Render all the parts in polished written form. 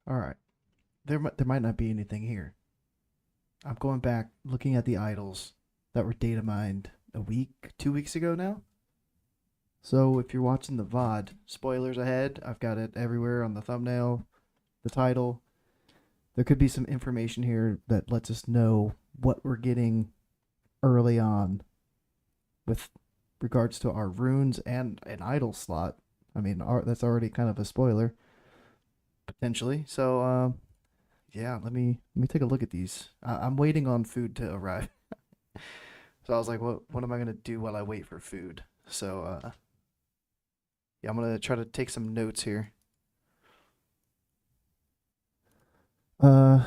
All right. There might not be anything here. I'm going back looking at the idols that were data mined a week, 2 weeks ago now. So if you're watching the VOD, spoilers ahead. I've got it everywhere on the thumbnail, the title. There could be some information here that lets us know what we're getting early on with regards to our runes and an idol slot. I mean, that's already kind of a spoiler potentially. So, yeah, let me take a look at these. I'm waiting on food to arrive. So I was like, what am I gonna do while I wait for food? So, yeah, I'm gonna try to take some notes here.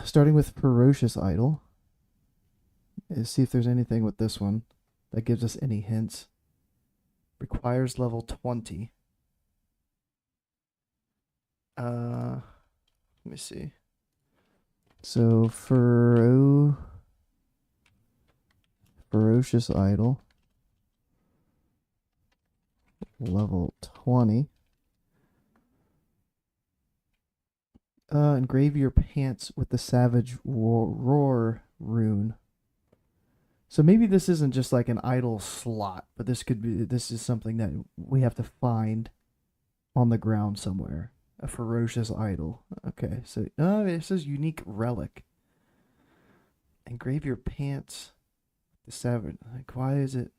Starting with ferocious idol. See if there's anything with this one that gives us any hints. Requires level 20. Let me see. So ferocious idol, level 20. Engrave your pants with the savage roar rune. So maybe this isn't just like an idle slot, but this is something that we have to find on the ground somewhere. A ferocious idol. Okay, so it says unique relic. Engrave your pants. The savage. Like, why is it?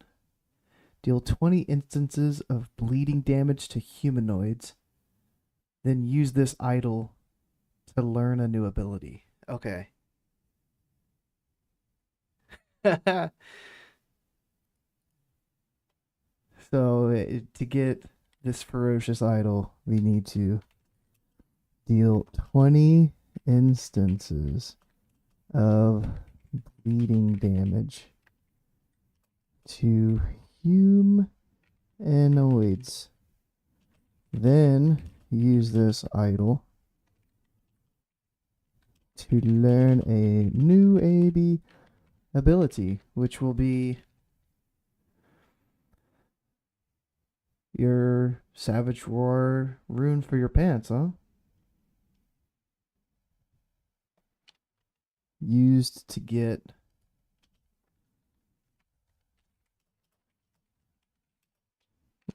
Deal 20 instances of bleeding damage to humanoids. Then use this idol to learn a new ability. Okay. So to get this ferocious idol, we need to deal 20 instances of bleeding damage to humanoids. Then use this idol to learn a new AB ability, which will be your Savage Roar rune for your pants, huh? Used to get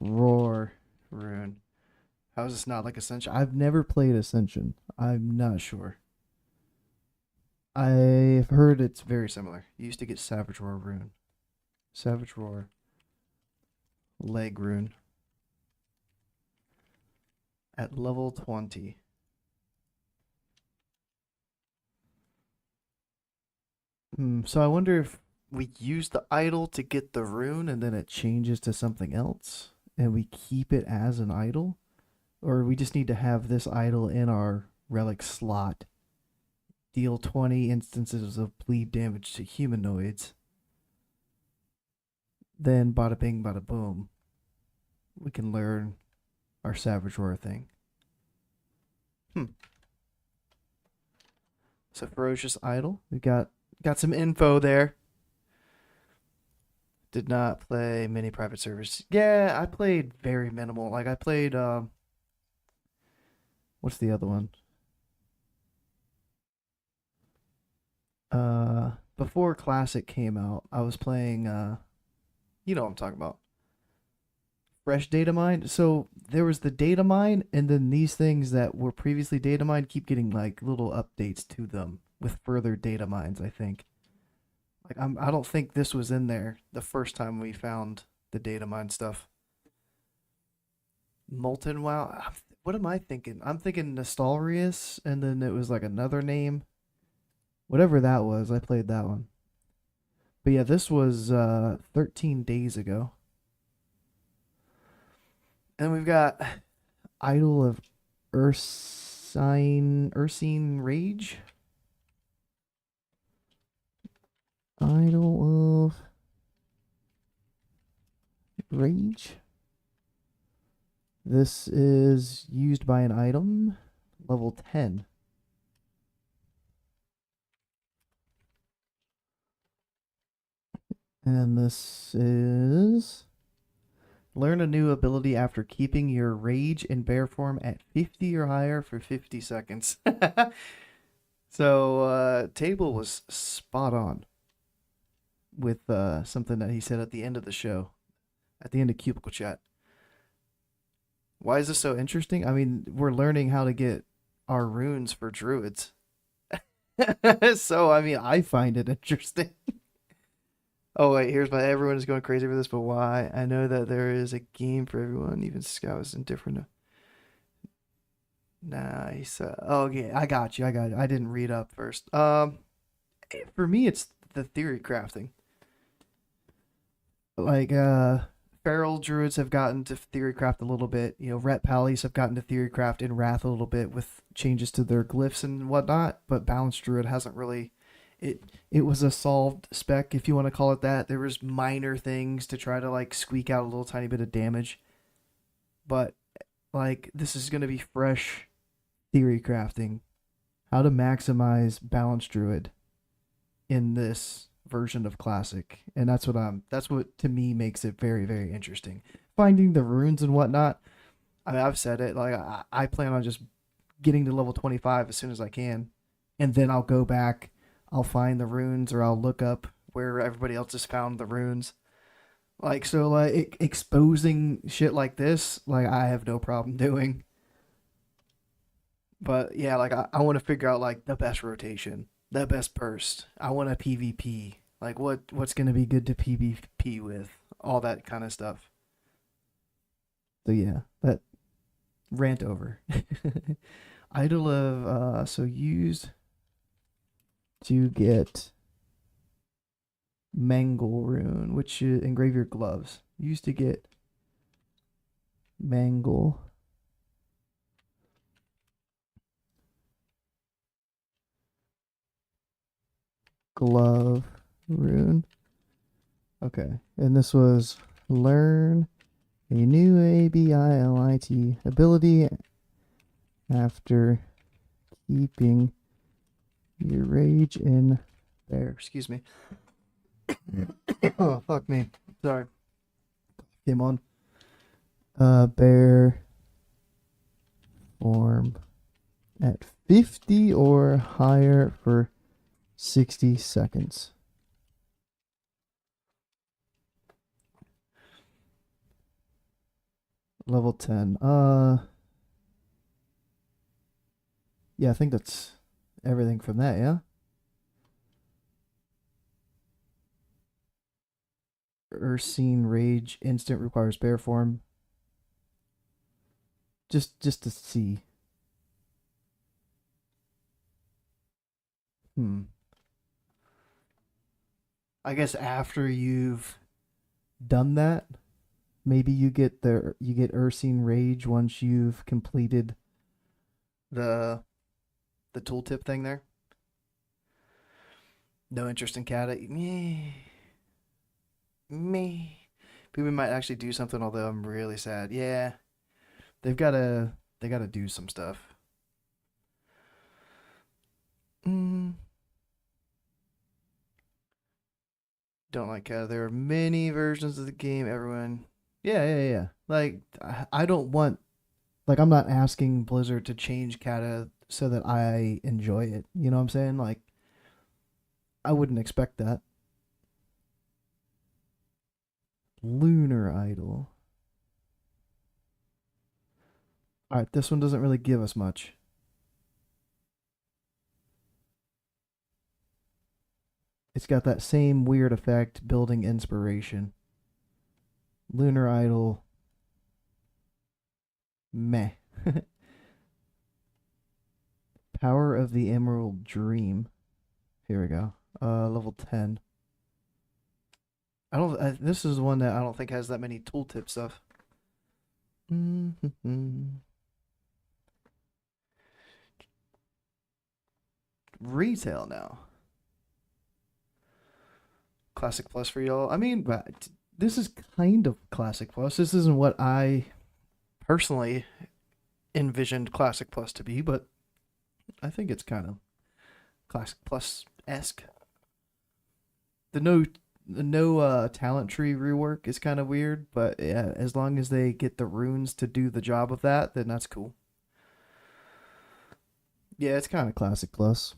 Roar rune. How is this not like Ascension? I've never played Ascension. I'm not sure. I've heard it's very similar. You used to get Savage Roar rune. Savage Roar leg rune at level 20. So I wonder if we use the idol to get the rune and then it changes to something else and we keep it as an idol, or we just need to have this idol in our relic slot, deal 20 instances of bleed damage to humanoids, then bada bing bada boom, we can learn our Savage Roar thing. Hmm. So ferocious idol, we got some info there. Did not play many private servers. Yeah, I played very minimal. Like I played what's the other one? Before Classic came out, I was playing you know what I'm talking about. Fresh data mine. So there was the data mine, and then these things that were previously data mined keep getting like little updates to them with further data mines, I think. Like I don't think this was in there the first time we found the data mine stuff. Molten WoW. What am I thinking? I'm thinking Nostalrius, and then it was like another name. Whatever that was, I played that one. But yeah, this was 13 days ago. And we've got Idol of Ursine Rage. Idol of Rage. This is used by an item, level 10. And this is Learn a new ability after keeping your rage in bear form at 50 or higher for 50 seconds. So, Table was spot on with something that he said at the end of the show, at the end of Cubicle Chat. Why is this so interesting? I mean, we're learning how to get our runes for druids. So, I mean, I find it interesting. Oh, wait, here's my everyone is going crazy for this, but why? I know that there is a game for everyone, even Scout is indifferent. Nice. Oh, yeah, I got you. I didn't read up first. For me, it's the theory crafting. Like, feral druids have gotten to theorycraft a little bit. You know, ret pallies have gotten to theorycraft in wrath a little bit with changes to their glyphs and whatnot. But balanced druid hasn't really. It was a solved spec, if you want to call it that. There was minor things to try to like squeak out a little tiny bit of damage, but like this is gonna be fresh theory crafting, how to maximize balanced druid in this version of classic, and that's what to me makes it very very interesting. Finding the runes and whatnot. I mean, I've said it like I plan on just getting to level 25 as soon as I can, and then I'll go back. I'll find the runes, or I'll look up where everybody else has found the runes. Like so, like exposing shit like this, like I have no problem doing. But yeah, like I want to figure out like the best rotation, the best burst. I want a PvP. Like what's gonna be good to PvP with, all that kind of stuff. So yeah, that rant over. Idol of so used to get mangle rune, which is engrave your gloves. Used to get mangle glove rune. Okay, and this was learn a new ability ability after keeping your rage in there. Excuse me. Oh, fuck me. Sorry. Came on. Bear form at 50 or higher for 60 seconds. Level 10. Yeah, I think that's everything from that, yeah? Ursine Rage instant requires bear form. Just to see. I guess after you've done that, maybe you get Ursine Rage once you've completed the tooltip thing there. No interest in cat. Me. People might actually do something, although I'm really sad. Yeah, they gotta do some stuff. Mm, don't like cat. There are many versions of the game. Everyone. Yeah. Like I don't want. Like I'm not asking Blizzard to change kata so that I enjoy it. You know what I'm saying? Like I wouldn't expect that. Lunar Idol. All right, this one doesn't really give us much. It's got that same weird effect, building inspiration. Lunar Idol. Meh. Power of the Emerald Dream. Here we go. Level 10. I don't. This is one that I don't think has that many tooltip stuff. Retail now. Classic Plus for y'all. I mean, but this is kind of Classic Plus. This isn't what I personally envisioned Classic Plus to be, but I think it's kind of Classic Plus esque. The no talent tree rework is kind of weird, but yeah, as long as they get the runes to do the job of that, then that's cool. Yeah, it's kind of classic plus.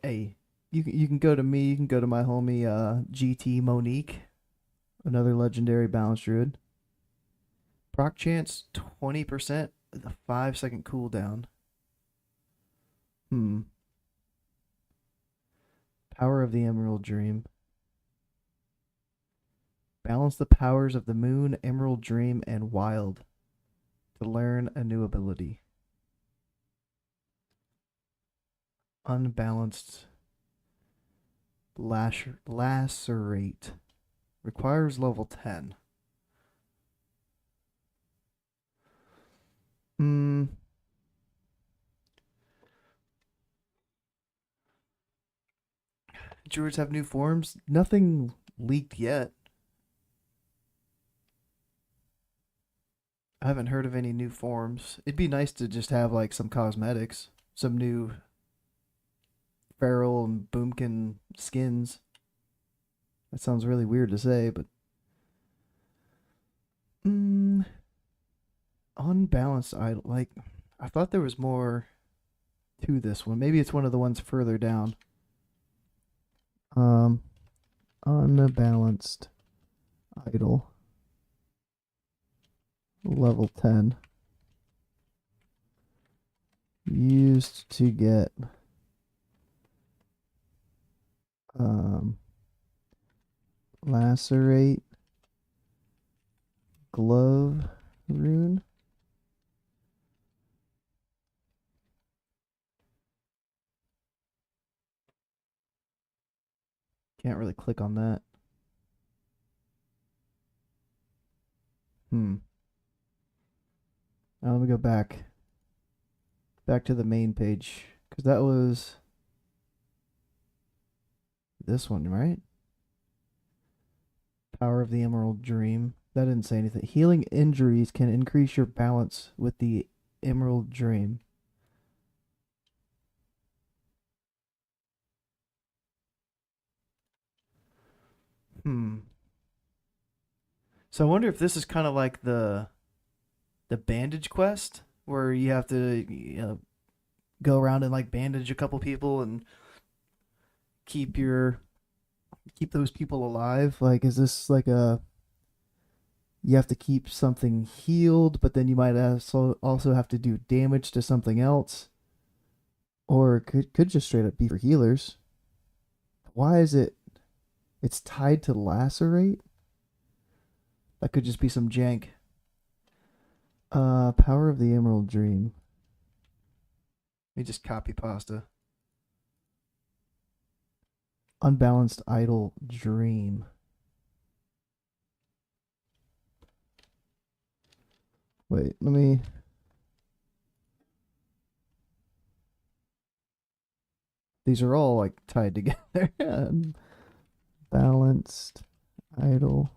Hey, you can go to me. You can go to my homie GT Monique, another legendary balance druid. Proc chance 20% with a 5 second cooldown. Hmm. Power of the Emerald Dream. Balance the powers of the Moon, Emerald Dream, and Wild to learn a new ability. Unbalanced lacerate. Requires level 10. Hmm. Druids have new forms? Nothing leaked yet. I haven't heard of any new forms. It'd be nice to just have like some cosmetics, some new feral and boomkin skins. That sounds really weird to say, but mm, unbalanced. I thought there was more to this one. Maybe it's one of the ones further down. Um, unbalanced idol, level 10. Used to get um lacerate glove rune. Can't really click on that. Hmm. Now let me go back to the main page because that was this one, right? Power of the Emerald Dream. That didn't say anything. Healing injuries can increase your balance with the Emerald Dream. Hmm. So I wonder if this is kind of like the bandage quest where you have to go around and like bandage a couple people and keep your keep those people alive. Like, is this like a you have to keep something healed, but then you might also have to do damage to something else, or it could just straight up be for healers. Why is it? It's tied to lacerate. That could just be some jank. Power of the Emerald Dream. Let me just copy pasta. Unbalanced idle dream. Wait, let me. These are all like tied together. Balanced idle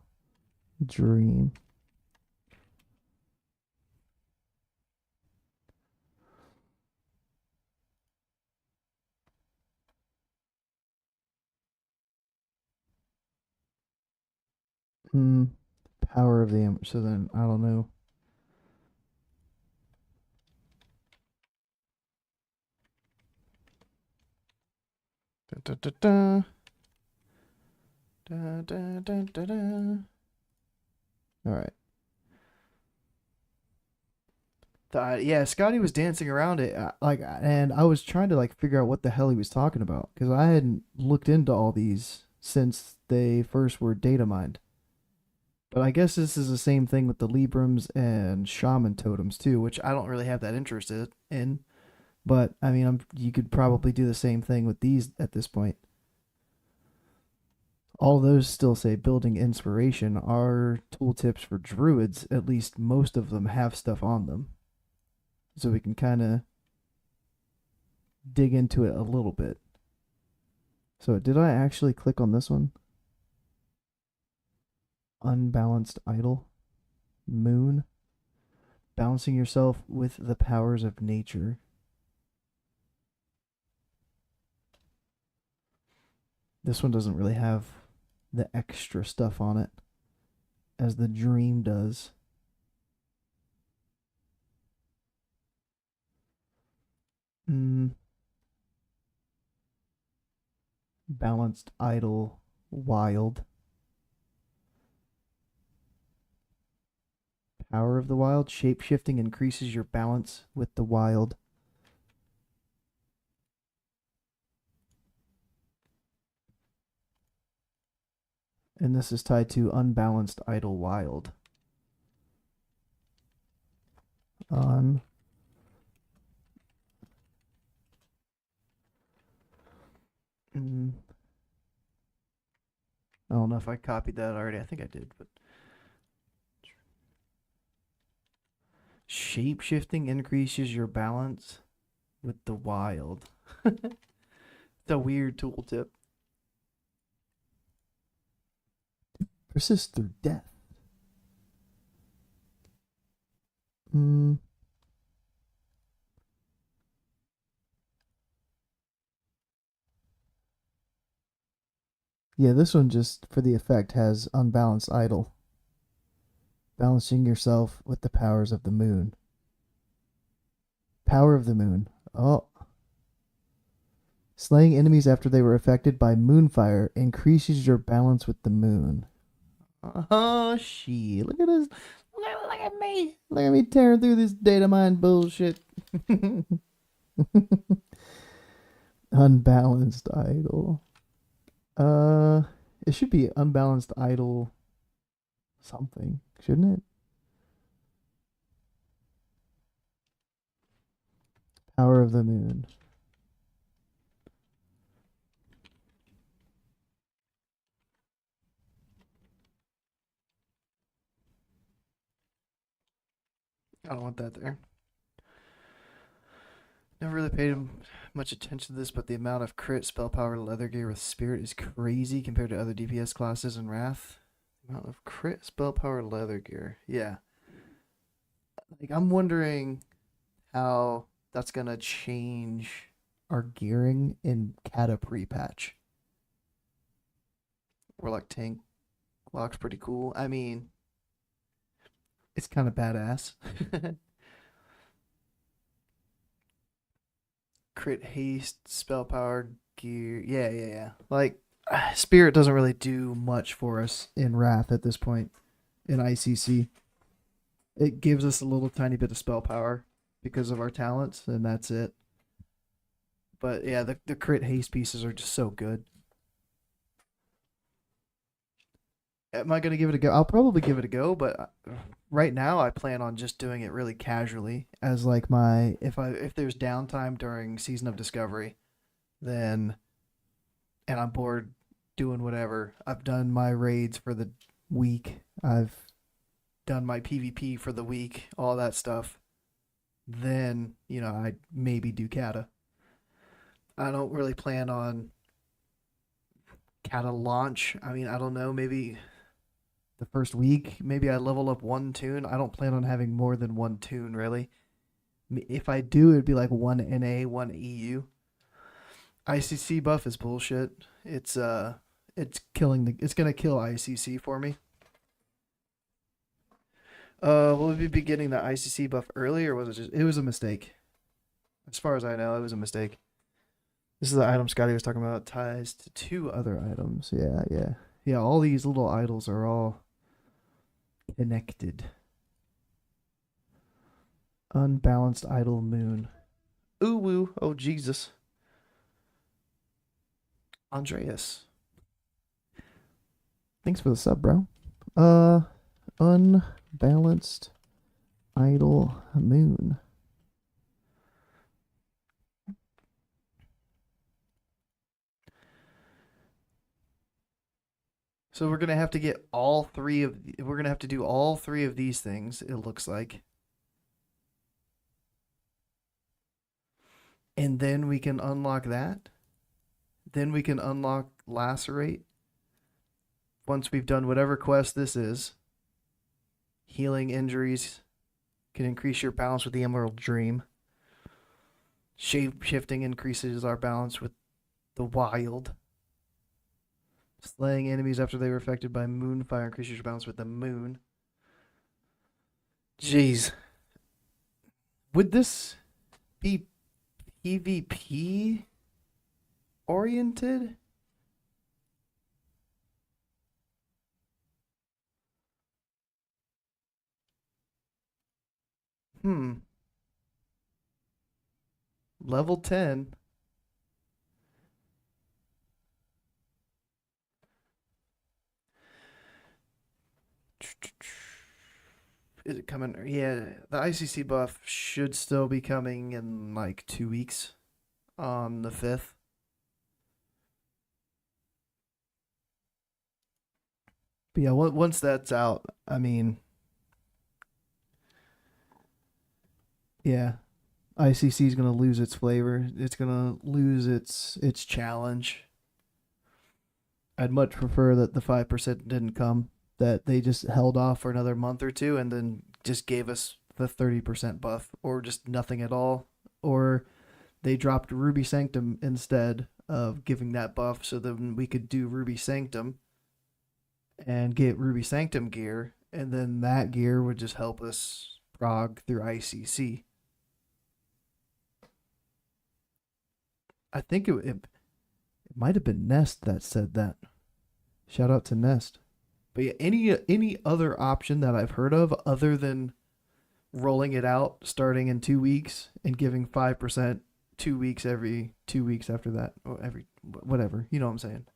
dream. Hmm. Power of the Emerald. So then I don't know. Da, da, da, da. Da, da, da, da, da. All right. Yeah, Scotty was dancing around it, and I was trying to like figure out what the hell he was talking about because I hadn't looked into all these since they first were data mined. But I guess this is the same thing with the Librams and Shaman totems too, which I don't really have that interest in. But I mean, you could probably do the same thing with these at this point. All those still say building inspiration are tooltips for druids. At least most of them have stuff on them, so we can kind of dig into it a little bit. So did I actually click on this one? Unbalanced idle moon. Balancing yourself with the powers of nature. This one doesn't really have the extra stuff on it as the dream does. Balanced, idle, wild. Power of the wild. Shape-shifting increases your balance with the wild. And this is tied to unbalanced, idle, wild. On. I don't know if I copied that already. I think I did, but shape shifting increases your balance with the wild. It's a weird tooltip. Persist through death. Yeah, this one just for the effect has unbalanced idle. Balancing yourself with the powers of the moon. Power of the moon. Oh. Slaying enemies after they were affected by moonfire increases your balance with the moon. Oh, shit. Look at this. Look at me. Look at me tearing through this data mine bullshit. Unbalanced idle. It should be unbalanced idle something, shouldn't it? Power of the moon. I don't want that there. Never really paid much attention to this, but the amount of crit, spell power, leather gear with spirit is crazy compared to other DPS classes in Wrath. Amount of crit, spell power, leather gear. Yeah. Like, I'm wondering how that's gonna change our gearing in Kata pre-patch. Warlock tank lock's pretty cool. I mean, it's kind of badass. Crit haste, spell power, gear. Yeah. Like, spirit doesn't really do much for us in Wrath at this point in ICC. It gives us a little tiny bit of spell power because of our talents, and that's it. But yeah, the crit haste pieces are just so good. Am I gonna give it a go? I'll probably give it a go, but right now I plan on just doing it really casually as like my if there's downtime during Season of Discovery, then and I'm bored doing whatever. I've done my raids for the week. I've done my PvP for the week, all that stuff. Then, I maybe do kata. I don't really plan on kata launch. I mean, I don't know, maybe the first week, maybe I level up one toon. I don't plan on having more than one toon, really. If I do, it'd be like one NA, one EU. ICC buff is bullshit. It's gonna kill ICC for me. Will we be getting the ICC buff early, or it was a mistake? As far as I know, it was a mistake. This is the item Scotty was talking about. Ties to two other items. Yeah. All these little idols are all connected. Unbalanced idle moon. Ooh woo. Oh Jesus. Andreas. Thanks for the sub, bro. Unbalanced idle moon. So we're gonna have to get all three of. We're gonna have to do all three of these things. It looks like, and then we can unlock that. Then we can unlock lacerate. Once we've done whatever quest this is, healing injuries, Can increase your balance with the Emerald Dream. Shape shifting increases our balance with the Wild. Slaying enemies after they were affected by Moonfire increases your balance with the Moon. Jeez. Would this be PvP oriented? Level 10. Is it coming? Yeah, the ICC buff should still be coming in like 2 weeks on the 5th. But yeah, once that's out, I mean, yeah, ICC is gonna lose its flavor. It's gonna lose its challenge. I'd much prefer that the 5% didn't come. That they just held off for another month or two and then just gave us the 30% buff, or just nothing at all, or they dropped Ruby Sanctum instead of giving that buff, so then we could do Ruby Sanctum and get Ruby Sanctum gear, and then that gear would just help us prog through ICC. I think it might have been Nest that said that. Shout out to Nest. But yeah, any other option that I've heard of other than rolling it out starting in 2 weeks and giving 5% 2 weeks every 2 weeks after that, or every whatever, you know what I'm saying?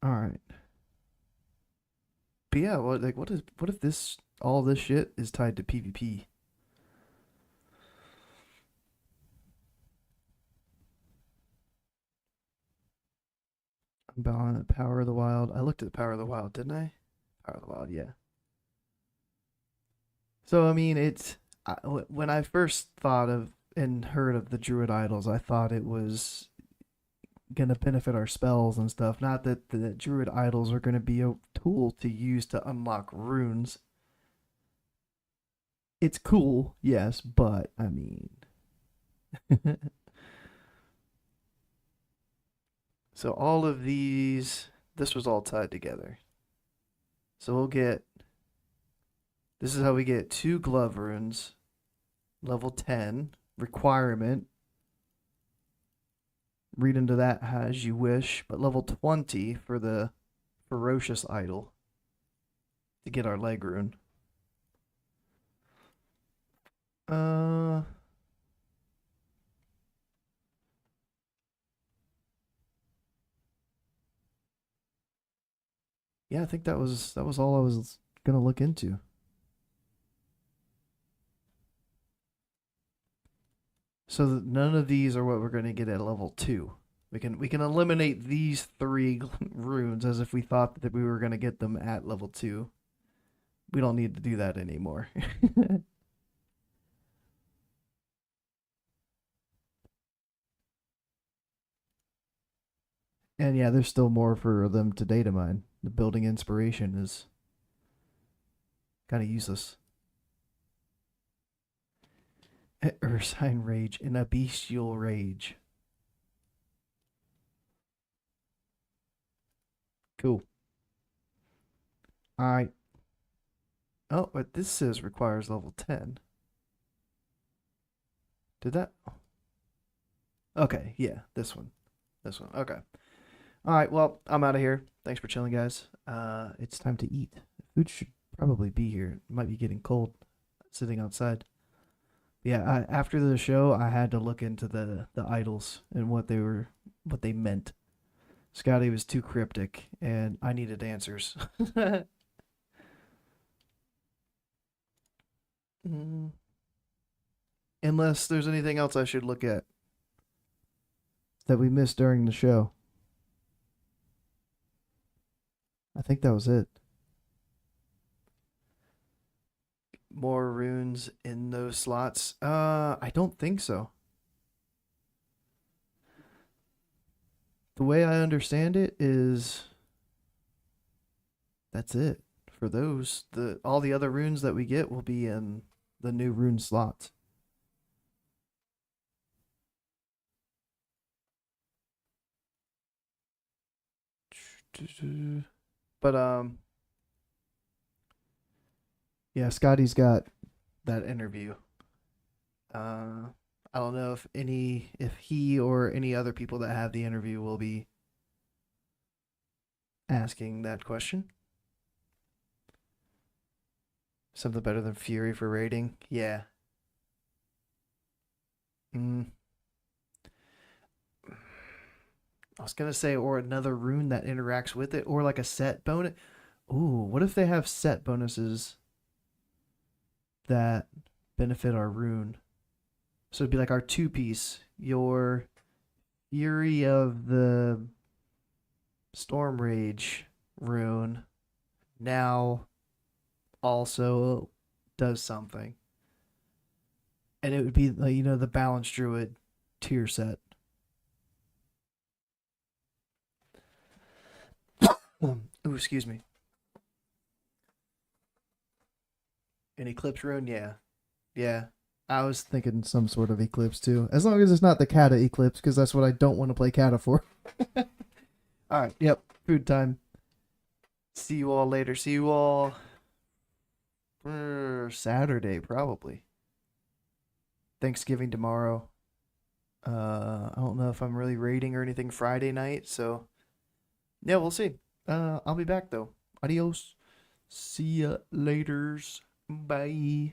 All right. But yeah, what if this all this shit is tied to PvP? Unbound Power of the Wild. I looked at the Power of the Wild, didn't I? Power of the Wild, yeah. So I mean, when I first thought of and heard of the Druid idols, I thought it was gonna benefit our spells and stuff. Not that the Druid idols are gonna be a tool to use to unlock runes. It's cool, yes, but I mean, so all of these, this was all tied together. So we'll get. This is how we get 2 glove runes, level 10 requirement. Read into that as you wish, but level 20 for the ferocious idol to get our leg rune. Uh, yeah, I think that was all I was gonna look into. So none of these are what we're gonna get at level 2. We can eliminate these 3 runes as if we thought that we were gonna get them at level 2. We don't need to do that anymore. And yeah, there's still more for them to data mine. The building inspiration is kind of useless. Ursine Rage and a Bestial Rage. Cool. Alright. Oh, but this says requires level 10. Did that? Okay, yeah, this one. This one. Okay. Alright, well, I'm out of here. Thanks for chilling, guys. It's time to eat. Food should probably be here. It might be getting cold sitting outside. Yeah, after the show, I had to look into the idols and what they meant. Scotty was too cryptic, and I needed answers. Mm, unless there's anything else I should look at that we missed during the show. I think that was it. More runes in those slots? I don't think so. The way I understand it is that's it for those. All the other runes that we get will be in the new rune slots. But yeah, Scotty's got that interview. I don't know if he or any other people that have the interview will be asking that question. Something better than Fury for rating? Yeah. Mm. I was gonna say, or another rune that interacts with it, or like a set bonus. Ooh, what if they have set bonuses that benefit our rune? So it'd be like our two piece, your Fury of the Storm Rage rune now also does something. And it would be like, the balanced druid tier set. Ooh, excuse me. An eclipse rune, yeah. Yeah. I was thinking some sort of eclipse too. As long as it's not the Kata eclipse, because that's what I don't want to play Kata for. Alright, yep. Food time. See you all later. See you all Saturday, probably. Thanksgiving tomorrow. I don't know if I'm really raiding or anything Friday night, so yeah, we'll see. I'll be back though. Adios. See ya laters. Bye.